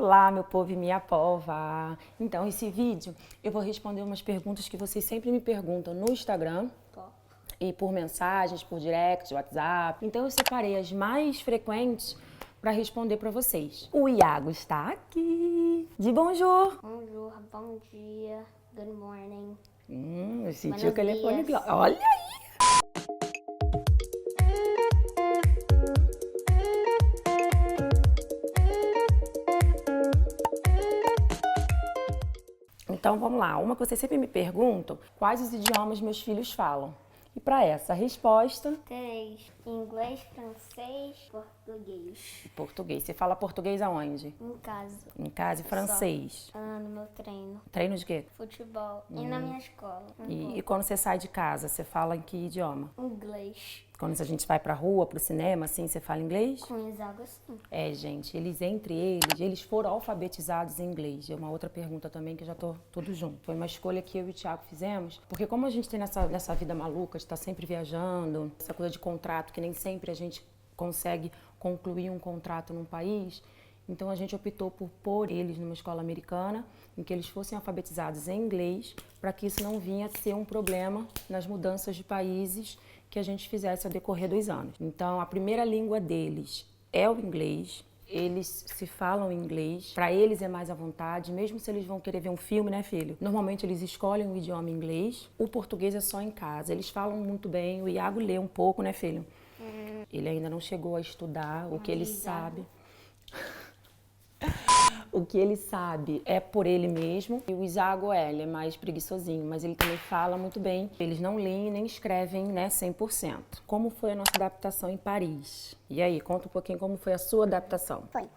Olá, meu povo e minha pova! Então, esse vídeo eu vou responder umas perguntas que vocês sempre me perguntam no Instagram e por mensagens, por direct, WhatsApp. Então, eu separei as mais frequentes para responder para vocês. O Iago está aqui. De bonjour! Bonjour, bom dia, good morning. Eu senti Buenos o telefone. dias. Olha aí! Então vamos lá, uma que vocês sempre me perguntam, quais os idiomas meus filhos falam? E para essa resposta, 3. Inglês, francês, português. português. Você fala português aonde? Em casa. Em casa e francês. No meu treino. Treino de quê? Futebol. E na minha escola. E quando você sai de casa, você fala em que idioma? Inglês. Quando a gente vai pra rua, pro cinema, assim, você fala inglês? Com os águas, sim. É, gente, eles foram alfabetizados em inglês. É uma outra pergunta também que eu já tô tudo junto. Foi uma escolha que eu e o Thiago fizemos, porque como a gente tem nessa vida maluca, de estar sempre viajando, essa coisa de contrato, que nem sempre a gente consegue concluir um contrato num país, então a gente optou por pôr eles numa escola americana, em que eles fossem alfabetizados em inglês, para que isso não vinha a ser um problema nas mudanças de países que a gente fizesse ao decorrer dos anos. Então, a primeira língua deles é o inglês, eles se falam inglês, para eles é mais à vontade, mesmo se eles vão querer ver um filme, né, filho? Normalmente eles escolhem o idioma inglês, o português é só em casa. Eles falam muito bem, o Iago lê um pouco, né, filho? Ele ainda não chegou a estudar, o que ele sabe. O que ele sabe é por ele mesmo. E o Isago, ele é mais preguiçosinho, mas ele também fala muito bem. Eles não leem nem escrevem, né, 100%. Como foi a nossa adaptação em Paris? E aí, conta um pouquinho como foi a sua adaptação. Foi.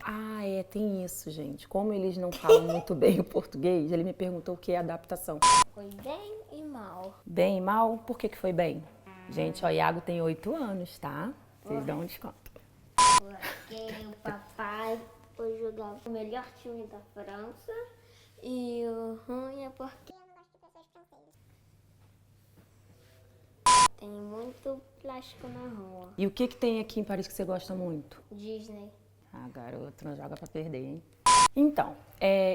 Ah, tem isso, gente. Como eles não falam muito bem o português, ele me perguntou o que é adaptação. Foi bem e mal. Bem e mal? Por que foi bem? Gente, ó, Iago tem 8 anos, tá? Vocês dão um desconto. Porque o papai foi jogar o melhor time da França e o ruim é porque eu não gosto de pessoas francesas. Tem muito plástico na rua. E o que tem aqui em Paris que você gosta muito? Disney. Ah, garoto, não joga pra perder, hein? Então,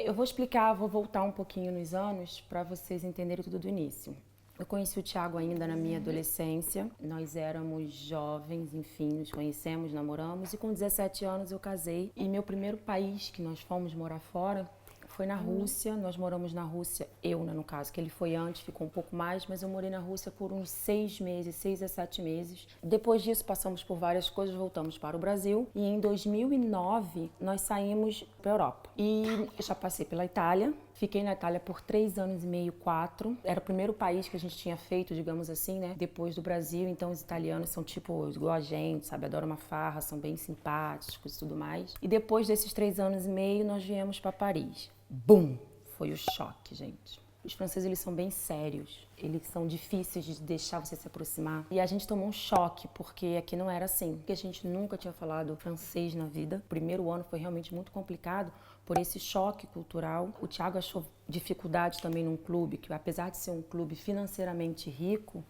eu vou voltar um pouquinho nos anos para vocês entenderem tudo do início. Eu conheci o Thiago ainda na minha adolescência, nós éramos jovens, enfim, nos conhecemos, namoramos e com 17 anos eu casei. E meu primeiro país que nós fomos morar fora foi na Rússia. Nós moramos na Rússia, eu, né, no caso, que ele foi antes, ficou um pouco mais, mas eu morei na Rússia por uns 6 meses, 6 a 7 meses. Depois disso passamos por várias coisas, voltamos para o Brasil e em 2009 nós saímos para a Europa. E eu já passei pela Itália. Fiquei na Itália por 3 anos e meio, 4. Era o primeiro país que a gente tinha feito, digamos assim, né? Depois do Brasil. Então, os italianos são tipo igual a gente, sabe? Adoram uma farra, são bem simpáticos e tudo mais. E depois desses 3 anos e meio, nós viemos para Paris. Bum! Foi o choque, gente. Os franceses, eles são bem sérios. Eles são difíceis de deixar você se aproximar. E a gente tomou um choque, porque aqui não era assim. Porque a gente nunca tinha falado francês na vida. O primeiro ano foi realmente muito complicado por esse choque cultural. O Thiago achou dificuldade também num clube, que apesar de ser um clube financeiramente rico,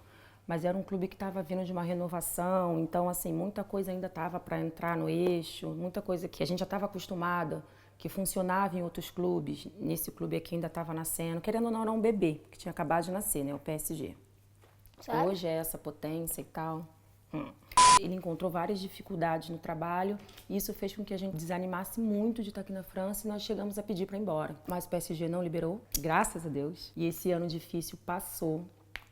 mas era um clube que estava vindo de uma renovação. Então, assim, muita coisa ainda estava para entrar no eixo, muita coisa que a gente já estava acostumada, que funcionava em outros clubes. Nesse clube aqui ainda estava nascendo, querendo ou não, era um bebê, que tinha acabado de nascer, né, o PSG. Sério? Hoje é essa potência e tal. Ele encontrou várias dificuldades no trabalho e isso fez com que a gente desanimasse muito de estar aqui na França e nós chegamos a pedir para ir embora. Mas o PSG não liberou, graças a Deus. E esse ano difícil passou.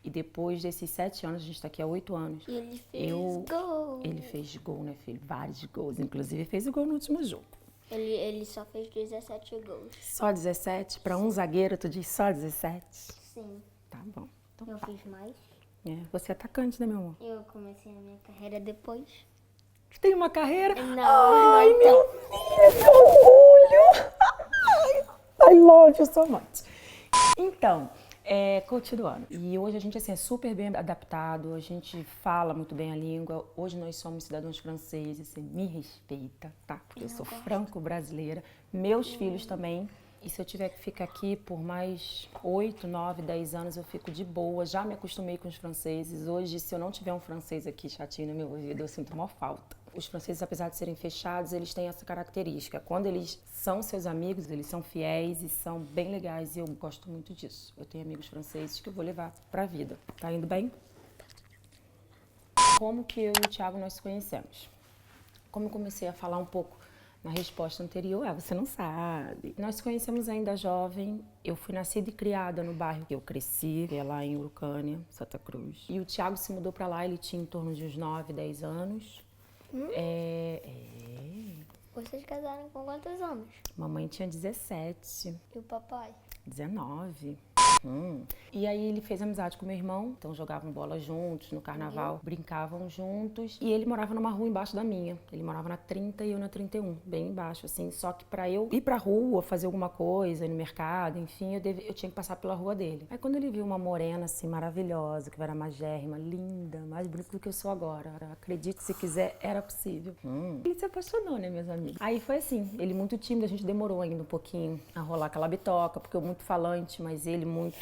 E depois desses 7 anos, a gente está aqui há 8 anos. E ele fez gol. Ele fez gol, né, filho? Vários gols. Inclusive fez o gol no último jogo. Ele só fez 17 gols. Só 17? Para um zagueiro, tu diz só 17? Sim. Tá bom. Então, Eu fiz mais. Você é atacante, né, meu amor? Eu comecei a minha carreira depois. Tu tem uma carreira? Não, Ai, não meu filho, que orgulho! I love you so much. Então, continuando. E hoje a gente, assim, é super bem adaptado, a gente fala muito bem a língua. Hoje nós somos cidadãos franceses, você me respeita, tá? Porque eu sou franco-brasileira. Meus filhos também. E se eu tiver que ficar aqui por mais 8, 9, 10 anos, eu fico de boa. Já me acostumei com os franceses. Hoje, se eu não tiver um francês aqui chatinho no meu ouvido, eu sinto uma falta. Os franceses, apesar de serem fechados, eles têm essa característica. Quando eles são seus amigos, eles são fiéis e são bem legais e eu gosto muito disso. Eu tenho amigos franceses que eu vou levar pra vida. Tá indo bem? Como que eu e o Thiago nós nos conhecemos? Como eu comecei a falar um pouco na resposta anterior, você não sabe. Nós nos conhecemos ainda jovem. Eu fui nascida e criada no bairro que eu cresci, que é lá em Urucânia, Santa Cruz. E o Thiago se mudou pra lá, ele tinha em torno de uns 9, 10 anos. Vocês casaram com quantos anos? Mamãe tinha 17, E o papai? 19. E aí ele fez amizade com meu irmão, então jogavam bola juntos no carnaval, brincavam juntos. E ele morava numa rua embaixo da minha. Ele morava na 30 e eu na 31, bem embaixo, assim. Só que pra eu ir pra rua, fazer alguma coisa, ir no mercado, enfim, eu tinha que passar pela rua dele. Aí quando ele viu uma morena, assim, maravilhosa, que era magérrima, linda, mais bonita do que eu sou agora. Acredite se quiser, era possível. Ele se apaixonou, né, meus amigos? Aí foi assim, ele muito tímido, a gente demorou ainda um pouquinho a rolar aquela bitoca, porque eu muito falante, mas ele muito...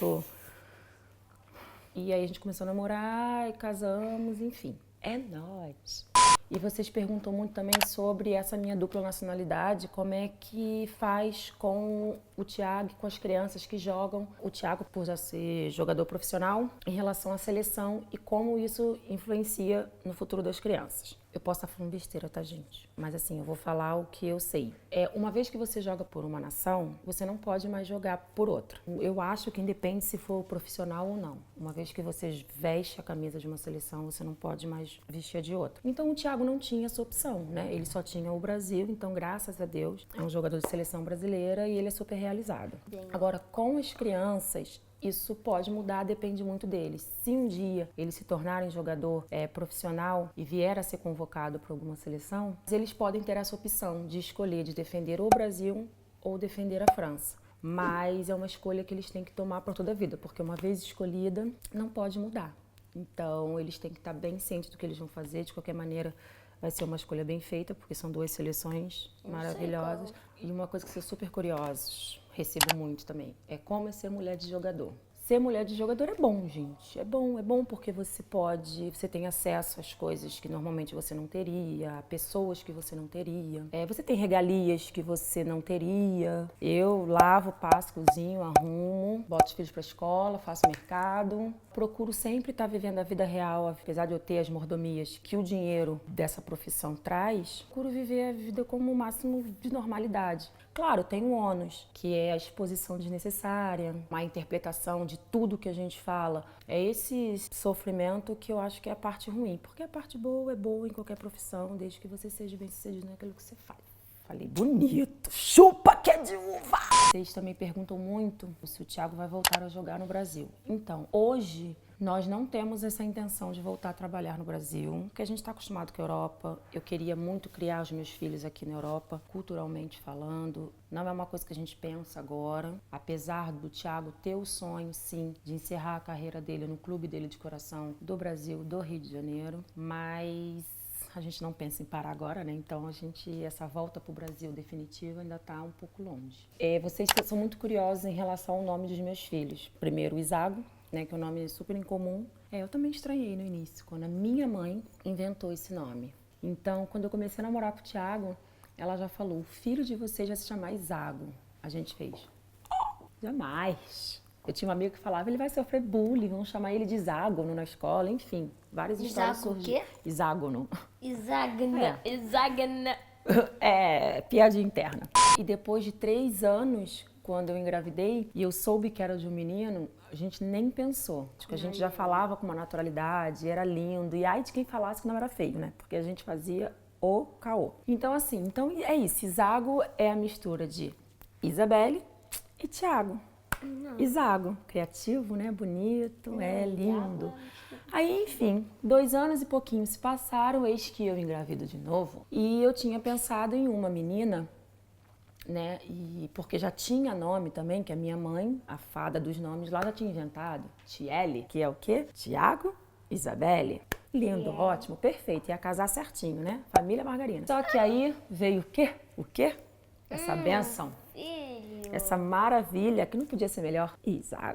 E aí a gente começou a namorar e casamos, enfim. É nóis! E vocês perguntam muito também sobre essa minha dupla nacionalidade, como é que faz com o Thiago e com as crianças que jogam. O Thiago, por já ser jogador profissional, em relação à seleção e como isso influencia no futuro das crianças. Eu posso estar falando besteira, tá, gente? Mas assim, eu vou falar o que eu sei. Uma vez que você joga por uma nação, você não pode mais jogar por outra. Eu acho que independe se for profissional ou não. Uma vez que você veste a camisa de uma seleção, você não pode mais vestir a de outra. Então o Thiago não tinha essa opção, né? Ele só tinha o Brasil, então graças a Deus é um jogador de seleção brasileira e ele é super realizado. Agora, com as crianças, isso pode mudar, depende muito deles. Se um dia eles se tornarem jogador profissional e vier a ser convocado para alguma seleção, eles podem ter essa opção de escolher de defender o Brasil ou defender a França. Mas é uma escolha que eles têm que tomar por toda a vida, porque uma vez escolhida, não pode mudar. Então, eles têm que estar bem cientes do que eles vão fazer. De qualquer maneira, vai ser uma escolha bem feita, porque são duas seleções maravilhosas. E uma coisa que vocês super curiosos, recebo muito também, é como é ser mulher de jogador. Ser mulher de jogador é bom, gente. É bom porque você tem acesso às coisas que normalmente você não teria, a pessoas que você não teria. Você tem regalias que você não teria. Eu lavo, passo, cozinho, arrumo, boto os filhos pra escola, faço mercado. Procuro sempre estar vivendo a vida real, apesar de eu ter as mordomias que o dinheiro dessa profissão traz. Procuro viver a vida como o máximo de normalidade. Claro, tem um ônus, que é a exposição desnecessária, a interpretação de tudo que a gente fala. É esse sofrimento que eu acho que é a parte ruim, porque a parte boa é boa em qualquer profissão, desde que você seja bem-sucedido naquilo que você faz. Falei bonito, chupa que é de uva! Vocês também perguntam muito se o Thiago vai voltar a jogar no Brasil. Então, hoje nós não temos essa intenção de voltar a trabalhar no Brasil, porque a gente está acostumado com a Europa. Eu queria muito criar os meus filhos aqui na Europa, culturalmente falando. Não é uma coisa que a gente pensa agora. Apesar do Thiago ter o sonho, sim, de encerrar a carreira dele no clube dele de coração do Brasil, do Rio de Janeiro, mas a gente não pensa em parar agora, né? Então essa volta para o Brasil definitiva ainda está um pouco longe. Vocês são muito curiosos em relação ao nome dos meus filhos. Primeiro, o Isago, né, que é um nome super incomum. Eu também estranhei no início, quando a minha mãe inventou esse nome. Então, quando eu comecei a namorar com o Thiago, ela já falou, o filho de vocês vai se chamar Isago. A gente fez. Jamais! Eu tinha um amigo que falava, ele vai sofrer bullying, vão chamar ele de Iságono na escola, enfim. Várias histórias surgiram. O quê? Iságono. Isagna. Isagna. Piadinha interna. E depois de 3 anos, quando eu engravidei, e eu soube que era de um menino, a gente nem pensou. Tipo, a gente já falava com uma naturalidade, era lindo. E ai de quem falasse que não era feio, né? Porque a gente fazia o caô. Então, assim, é isso. Isago é a mistura de Isabelle e Thiago. Isago, criativo, né? Bonito, lindo. Aí, enfim, 2 anos e pouquinho se passaram, eis que eu engravido de novo. E eu tinha pensado em uma menina, né? E porque já tinha nome também, que a minha mãe, a fada dos nomes lá, já tinha inventado. Tiele, que é o quê? Tiago, Isabelle. Lindo, ótimo, perfeito. Ia casar certinho, né? Família Margarina. Só que aí veio o quê? O quê? Essa bênção. Essa maravilha, que não podia ser melhor.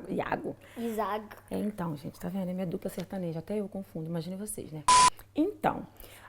Iago. Isago. Então, gente, tá vendo? É minha dupla sertaneja. Até eu confundo, imagine vocês, né? Então,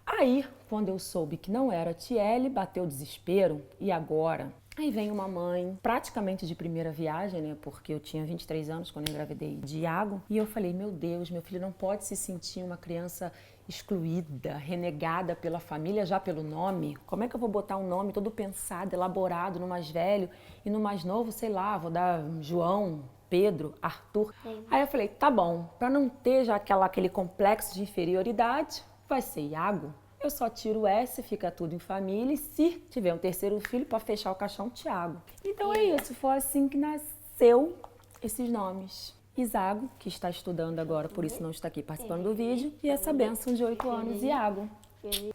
Aí, quando eu soube que não era Tiele, bateu o desespero. E agora? Aí vem uma mãe, praticamente de primeira viagem, né? Porque eu tinha 23 anos quando eu engravidei de Iago. E eu falei, meu Deus, meu filho não pode se sentir uma criança excluída, renegada pela família, já pelo nome. Como é que eu vou botar um nome todo pensado, elaborado no mais velho e no mais novo, sei lá, vou dar João, Pedro, Arthur. Aí eu falei, tá bom, para não ter já aquele complexo de inferioridade, vai ser Iago. Eu só tiro o S, fica tudo em família, e se tiver um terceiro filho, para fechar o caixão, Tiago. Então é isso, foi assim que nasceu esses nomes. Isago, que está estudando agora, por isso não está aqui participando do vídeo, e essa bênção de 8 anos, Iago.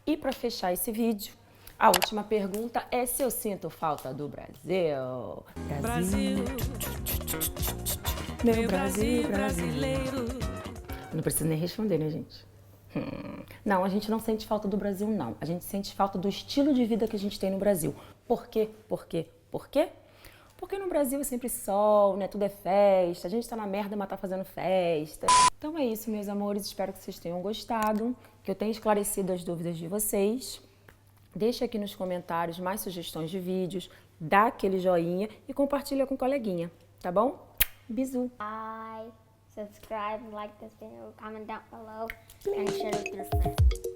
E para fechar esse vídeo, a última pergunta é se eu sinto falta do Brasil. Brasil, meu Brasil brasileiro. Não precisa nem responder, né, gente? Não, a gente não sente falta do Brasil, não. A gente sente falta do estilo de vida que a gente tem no Brasil. Por quê? Por quê? Por quê? Porque no Brasil é sempre sol, né? Tudo é festa. A gente tá na merda, mas tá fazendo festa. Então é isso, meus amores. Espero que vocês tenham gostado, que eu tenha esclarecido as dúvidas de vocês. Deixa aqui nos comentários mais sugestões de vídeos, dá aquele joinha e compartilha com o coleguinha, tá bom? Bisu! Subscribe, like this video, comment down below, and share it with your friends.